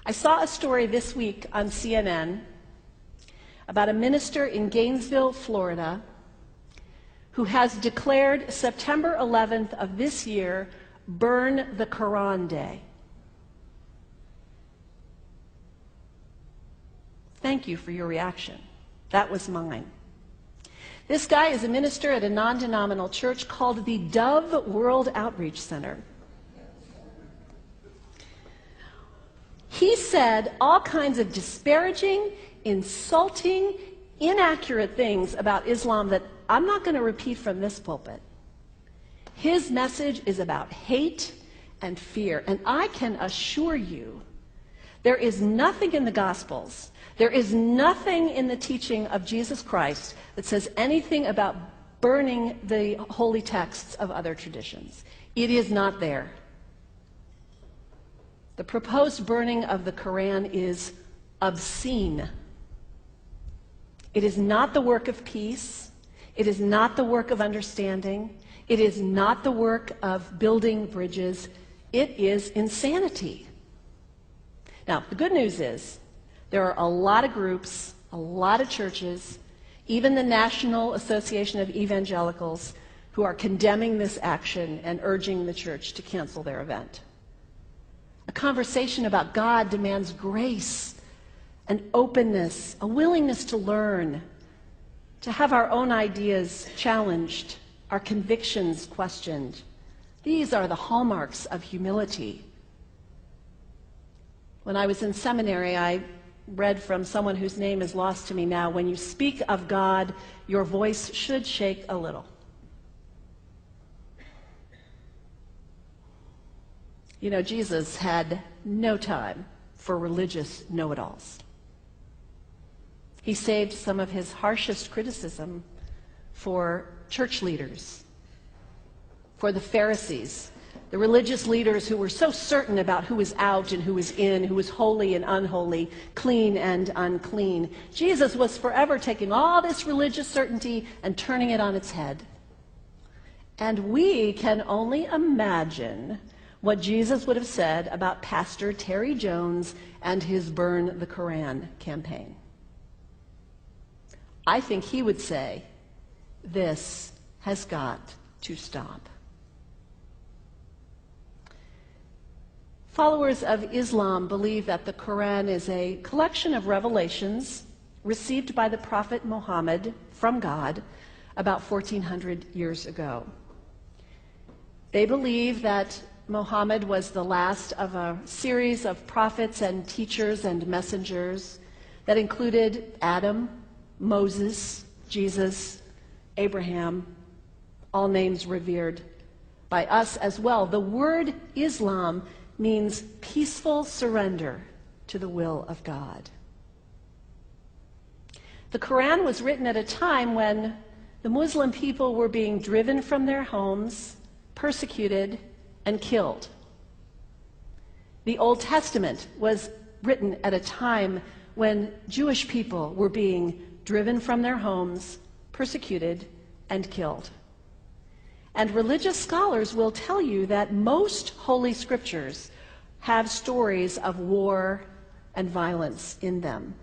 I saw a story this week on CNN about a minister in Gainesville, Florida, who has declared September 11th of this year Burn the Quran Day. Thank you for your reaction. That was mine. This guy is a minister at a non-denominational church called the Dove World Outreach Center. He said all kinds of disparaging, insulting, inaccurate things about Islam that I'm not going to repeat from this pulpit. His message is about hate and fear. And I can assure you, there is nothing in the Gospels, there is nothing in the teaching of Jesus Christ that says anything about burning the holy texts of other traditions. It is not there. The proposed burning of the Quran is obscene. It is not the work of peace. It is not the work of understanding. It is not the work of building bridges. It is insanity. Now, the good news is there are a lot of groups, a lot of churches, even the National Association of Evangelicals, who are condemning this action and urging the church to cancel their event. A conversation about God demands grace and openness, a willingness to learn, to have our own ideas challenged, our convictions questioned. These are the hallmarks of humility. When I was in seminary, I read from someone whose name is lost to me now, when you speak of God, your voice should shake a little. You know, Jesus had no time for religious know-it-alls. He saved some of his harshest criticism for church leaders, for the Pharisees, the religious leaders who were so certain about who was out and who was in, who was holy and unholy, clean and unclean. Jesus was forever taking all this religious certainty and turning it on its head. And we can only imagine what Jesus would have said about Pastor Terry Jones and his Burn the Quran campaign. I think he would say, this has got to stop. Followers of Islam believe that the Quran is a collection of revelations received by the Prophet Muhammad from God about 1400 years ago. They believe that Muhammad was the last of a series of prophets and teachers and messengers that included Adam, Moses, Jesus, Abraham, all names revered by us as well. The word Islam means peaceful surrender to the will of God. The Quran was written at a time when the Muslim people were being driven from their homes, persecuted, and killed. The Old Testament was written at a time when Jewish people were being driven from their homes, persecuted, and killed. And religious scholars will tell you that most holy scriptures have stories of war and violence in them.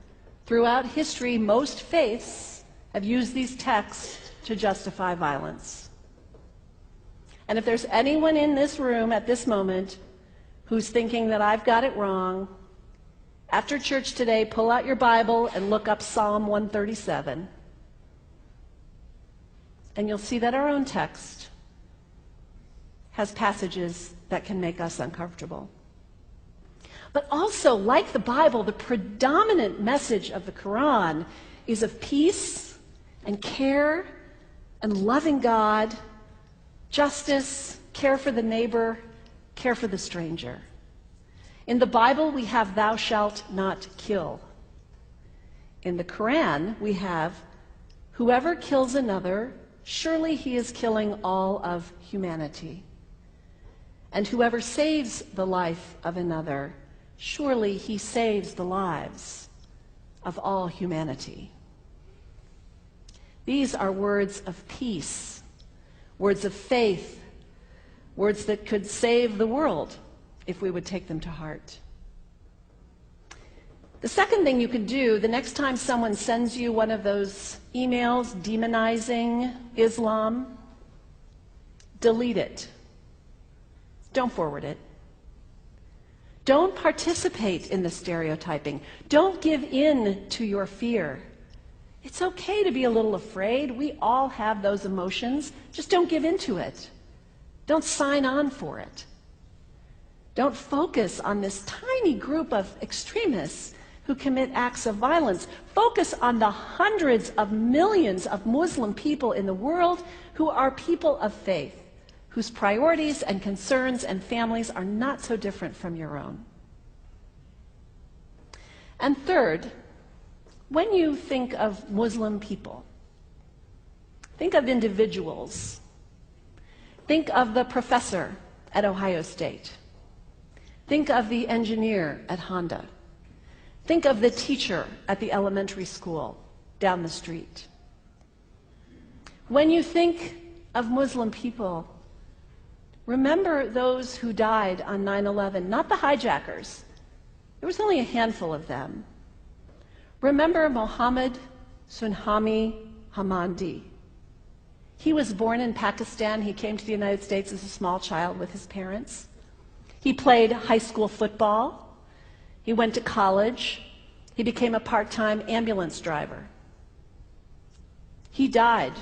Throughout history, most faiths have used these texts to justify violence. And if there's anyone in this room at this moment who's thinking that I've got it wrong, after church today, pull out your Bible and look up Psalm 137. And you'll see that our own text has passages that can make us uncomfortable. But also, like the Bible, the predominant message of the Quran is of peace and care and loving God, justice, care for the neighbor, care for the stranger. In the Bible, we have thou shalt not kill. In the Quran, we have whoever kills another, surely he is killing all of humanity. And whoever saves the life of another, surely he saves the lives of all humanity. These are words of peace, words of faith, words that could save the world if we would take them to heart. The second thing you can do, the next time someone sends you one of those emails demonizing Islam, delete it. Don't forward it. Don't participate in the stereotyping. Don't give in to your fear. It's okay to be a little afraid. We all have those emotions. Just don't give in to it. Don't sign on for it. Don't focus on this tiny group of extremists who commit acts of violence. Focus on the hundreds of millions of Muslim people in the world who are people of faith, whose priorities and concerns and families are not so different from your own. And third, when you think of Muslim people, think of individuals. Think of the professor at Ohio State. Think of the engineer at Honda. Think of the teacher at the elementary school down the street. When you think of Muslim people, remember those who died on 9/11, not the hijackers. There was only a handful of them. Remember Mohammed Sunhami Hamandi. He was born in Pakistan. He came to the United States as a small child with his parents. He played high school football. He went to college. He became a part-time ambulance driver. He died,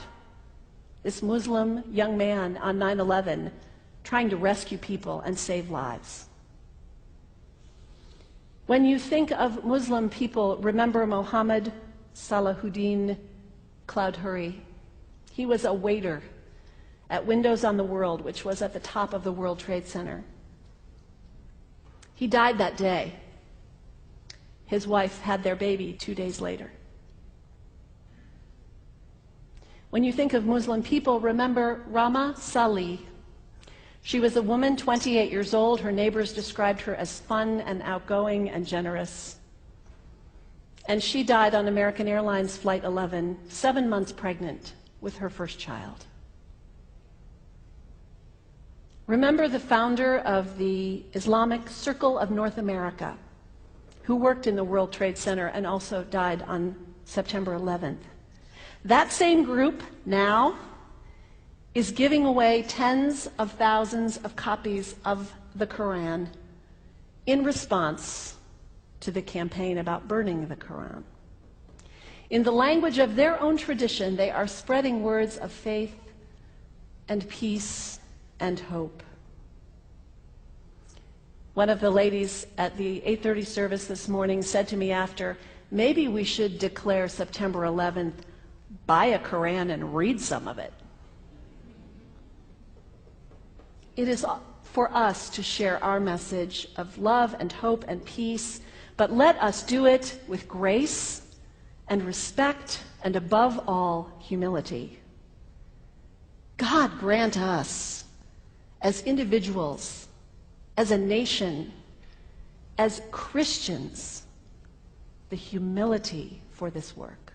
this Muslim young man, on 9/11, trying to rescue people and save lives. When you think of Muslim people, remember Mohammed Salahuddin Cloudhurry. He was a waiter at Windows on the World, which was at the top of the World Trade Center. He died that day. His wife had their baby 2 days later. When you think of Muslim people, remember Rama Salih. She was a woman, 28 years old. Her neighbors described her as fun and outgoing and generous. And she died on American Airlines Flight 11, 7 months pregnant with her first child. Remember the founder of the Islamic Circle of North America, who worked in the World Trade Center and also died on September 11th. That same group now is giving away tens of thousands of copies of the Quran in response to the campaign about burning the Quran. In the language of their own tradition, they are spreading words of faith and peace and hope. One of the ladies at the 8:30 service this morning said to me after, maybe we should declare September 11th, buy a Quran and read some of it. It is for us to share our message of love and hope and peace, but let us do it with grace and respect and above all, humility. God grant us, as individuals, as a nation, as Christians, the humility for this work.